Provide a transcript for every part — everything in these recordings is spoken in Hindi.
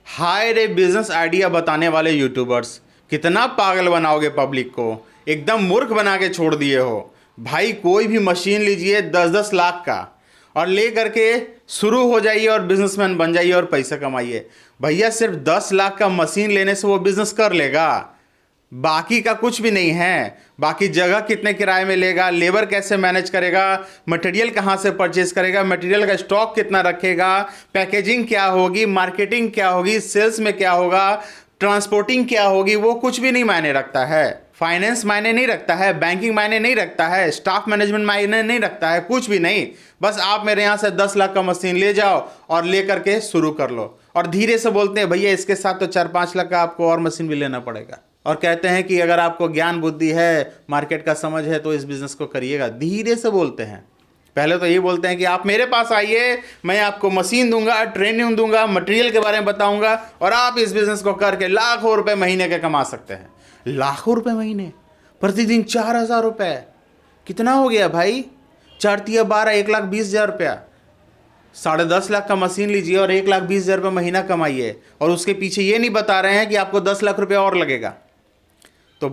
हाय रे बिजनेस आइडिया बताने वाले यूट्यूबर्स, कितना पागल बनाओगे पब्लिक को। एकदम मूर्ख बना के छोड़ दिए हो भाई। कोई भी मशीन लीजिए 10-10 लाख का और ले करके शुरू हो जाइए और बिजनेसमैन बन जाइए और पैसा कमाइए। भैया सिर्फ 10 लाख का मशीन लेने से वो बिजनेस कर लेगा, बाकी का कुछ भी नहीं है। बाकी जगह कितने किराए में लेगा, लेबर कैसे मैनेज करेगा, मटेरियल कहाँ से परचेज करेगा, मटेरियल का स्टॉक कितना रखेगा, पैकेजिंग क्या होगी, मार्केटिंग क्या होगी, सेल्स में क्या होगा, ट्रांसपोर्टिंग क्या होगी, वो कुछ भी नहीं मायने रखता है। फाइनेंस मायने नहीं रखता है, बैंकिंग मायने नहीं रखता है, स्टाफ मैनेजमेंट मायने नहीं रखता है, कुछ भी नहीं। बस आप मेरे यहाँ से 10 लाख का मशीन ले जाओ और ले करके शुरू कर लो। और धीरे से बोलते हैं भैया इसके साथ तो 4-5 लाख का आपको और मशीन भी लेना पड़ेगा। और कहते हैं कि अगर आपको ज्ञान बुद्धि है, मार्केट का समझ है तो इस बिज़नेस को करिएगा। धीरे से बोलते हैं। पहले तो ये बोलते हैं कि आप मेरे पास आइए, मैं आपको मशीन दूंगा, ट्रेनिंग दूंगा, मटेरियल के बारे में बताऊंगा और आप इस बिज़नेस को करके लाखों रुपए महीने के कमा सकते हैं। लाखों रुपए महीने, प्रतिदिन 4,000 रुपये, कितना हो गया भाई? 4×3=12, 1,20,000 रुपया। 10.5 लाख का मशीन लीजिए और 1,20,000 रुपये महीना कमाइए। और उसके पीछे ये नहीं बता रहे हैं कि आपको 10 लाख रुपये और लगेगा। तो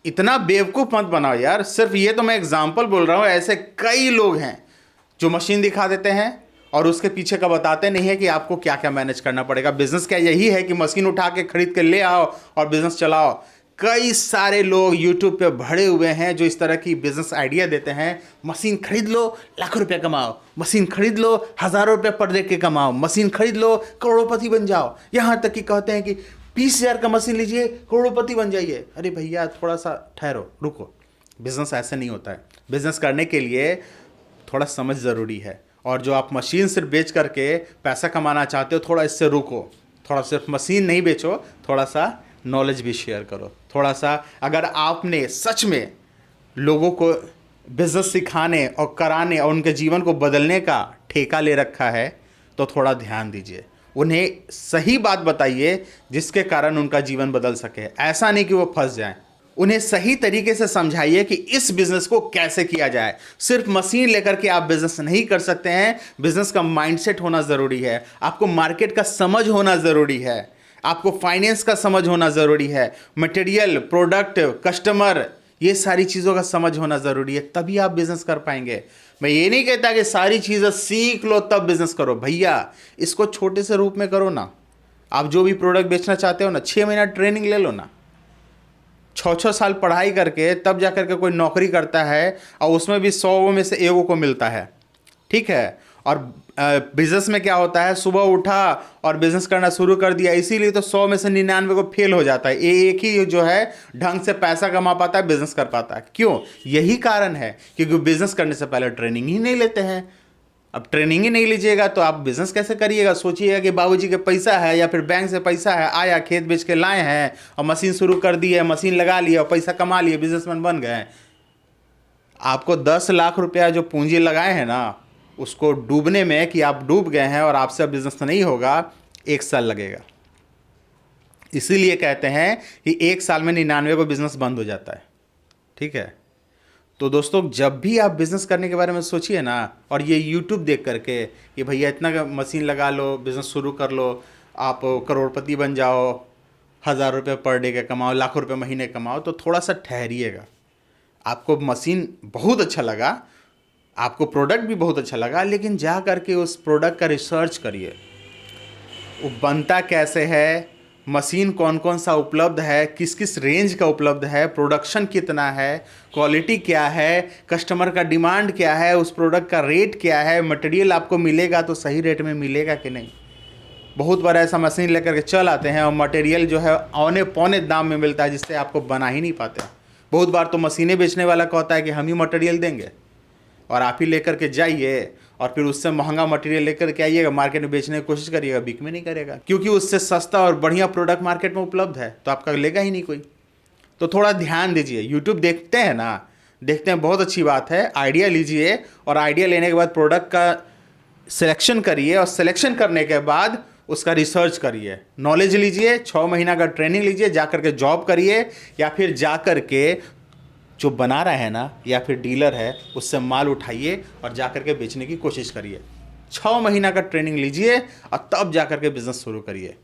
इतना बेवकूफ़ मत बनाओ यार। सिर्फ ये तो मैं एग्जाम्पल बोल रहा हूँ, ऐसे कई लोग हैं जो मशीन दिखा देते हैं और उसके पीछे का बताते नहीं है कि आपको क्या क्या मैनेज करना पड़ेगा। बिजनेस क्या यही है कि मशीन उठा के खरीद के ले आओ और बिजनेस चलाओ। कई सारे लोग यूट्यूब पे भरे हुए हैं जो इस तरह की बिजनेस आइडिया देते हैं। मशीन खरीद लो, लाखों रुपए कमाओ, मशीन खरीद लो, हज़ारों रुपये पर डे के कमाओ, मशीन खरीद लो, करोड़पति बन जाओ। यहाँ तक कि कहते हैं कि 20,000 का मशीन लीजिए, करोड़पति बन जाइए। अरे भैया थोड़ा सा ठहरो, रुको। बिजनेस ऐसे नहीं होता है। बिजनेस करने के लिए थोड़ा समझ ज़रूरी है। और जो आप मशीन सिर्फ बेच करके पैसा कमाना चाहते हो, थोड़ा इससे रुको। थोड़ा सिर्फ मशीन नहीं बेचो, थोड़ा सा नॉलेज भी शेयर करो। थोड़ा सा अगर आपने सच में लोगों को बिजनेस सिखाने और कराने और उनके जीवन को बदलने का ठेका ले रखा है तो थोड़ा ध्यान दीजिए। उन्हें सही बात बताइए जिसके कारण उनका जीवन बदल सके। ऐसा नहीं कि वो फंस जाएं। उन्हें सही तरीके से समझाइए कि इस बिजनेस को कैसे किया जाए। सिर्फ मशीन लेकर के आप बिजनेस नहीं कर सकते हैं। बिजनेस का माइंडसेट होना ज़रूरी है, आपको मार्केट का समझ होना ज़रूरी है, आपको फाइनेंस का समझ होना ज़रूरी है, मटेरियल, प्रोडक्ट, कस्टमर, ये सारी चीज़ों का समझ होना ज़रूरी है। तभी आप बिज़नेस कर पाएंगे। मैं ये नहीं कहता कि सारी चीज़ें सीख लो तब बिज़नेस करो। भैया इसको छोटे से रूप में करो ना। आप जो भी प्रोडक्ट बेचना चाहते हो ना, 6 महीना ट्रेनिंग ले लो ना। 6-6 साल पढ़ाई करके तब जा करके कोई नौकरी करता है और उसमें भी 100 में से 1 को मिलता है। ठीक है। और बिजनेस में क्या होता है, सुबह उठा और बिजनेस करना शुरू कर दिया, इसीलिए तो 100 में से 99 को फेल हो जाता है। एक ही जो है ढंग से पैसा कमा पाता है, बिजनेस कर पाता है। क्यों? यही कारण है क्योंकि बिजनेस करने से पहले ट्रेनिंग ही नहीं लेते हैं। अब ट्रेनिंग ही नहीं लीजिएगा तो आप बिजनेस कैसे करिएगा? सोचिएगा कि बाबूजी के पैसा है या फिर बैंक से पैसा है, आया खेत बेच के लाए हैं और मशीन शुरू कर दी है, मशीन लगा लिया और पैसा कमा लिए, बिजनेसमैन बन गए। आपको 10 लाख रुपया जो पूंजी लगाए हैं ना, उसको डूबने में कि आप डूब गए हैं और आपसे बिजनेस नहीं होगा, 1 साल लगेगा। इसीलिए कहते हैं कि 1 साल में 99 को बिजनेस बंद हो जाता है। ठीक है। तो दोस्तों जब भी आप बिज़नेस करने के बारे में सोचिए ना, और ये यूट्यूब देख करके कि भैया इतना मशीन लगा लो, बिज़नेस शुरू कर लो, आप करोड़पति बन जाओ, 1,000 रुपये पर डे के कमाओ, लाखों रुपये महीने कमाओ, तो थोड़ा सा ठहरिएगा। आपको मशीन बहुत अच्छा लगा, आपको प्रोडक्ट भी बहुत अच्छा लगा, लेकिन जा करके उस प्रोडक्ट का रिसर्च करिए। वो बनता कैसे है, मशीन कौन कौन सा उपलब्ध है, किस किस रेंज का उपलब्ध है, प्रोडक्शन कितना है, क्वालिटी क्या है, कस्टमर का डिमांड क्या है, उस प्रोडक्ट का रेट क्या है, मटेरियल आपको मिलेगा तो सही रेट में मिलेगा कि नहीं। बहुत बार ऐसा मशीन लेकर के चल आते हैं और मटेरियल जो है औने पौने दाम में मिलता है, जिससे आपको बना ही नहीं पाते। बहुत बार तो मशीनें बेचने वाला कहता है कि हम ही मटेरियल देंगे और आप ही लेकर के जाइए और फिर उससे महंगा मटेरियल लेकर के आइएगा, मार्केट में बेचने की कोशिश करिएगा, बिक में नहीं करेगा, क्योंकि उससे सस्ता और बढ़िया प्रोडक्ट मार्केट में उपलब्ध है तो आपका लेगा ही नहीं कोई। तो थोड़ा ध्यान दीजिए। यूट्यूब देखते हैं ना, देखते हैं, बहुत अच्छी बात है। आइडिया लीजिए और आइडिया लेने के बाद प्रोडक्ट का सिलेक्शन करिए और सिलेक्शन करने के बाद उसका रिसर्च करिए, नॉलेज लीजिए, 6 महीना का ट्रेनिंग लीजिए, जा करके जॉब करिए या फिर जा करके जो बना रहा है ना या फिर डीलर है उससे माल उठाइए और जा करके बेचने की कोशिश करिए। 6 महीना का ट्रेनिंग लीजिए और तब जा करके बिजनेस शुरू करिए।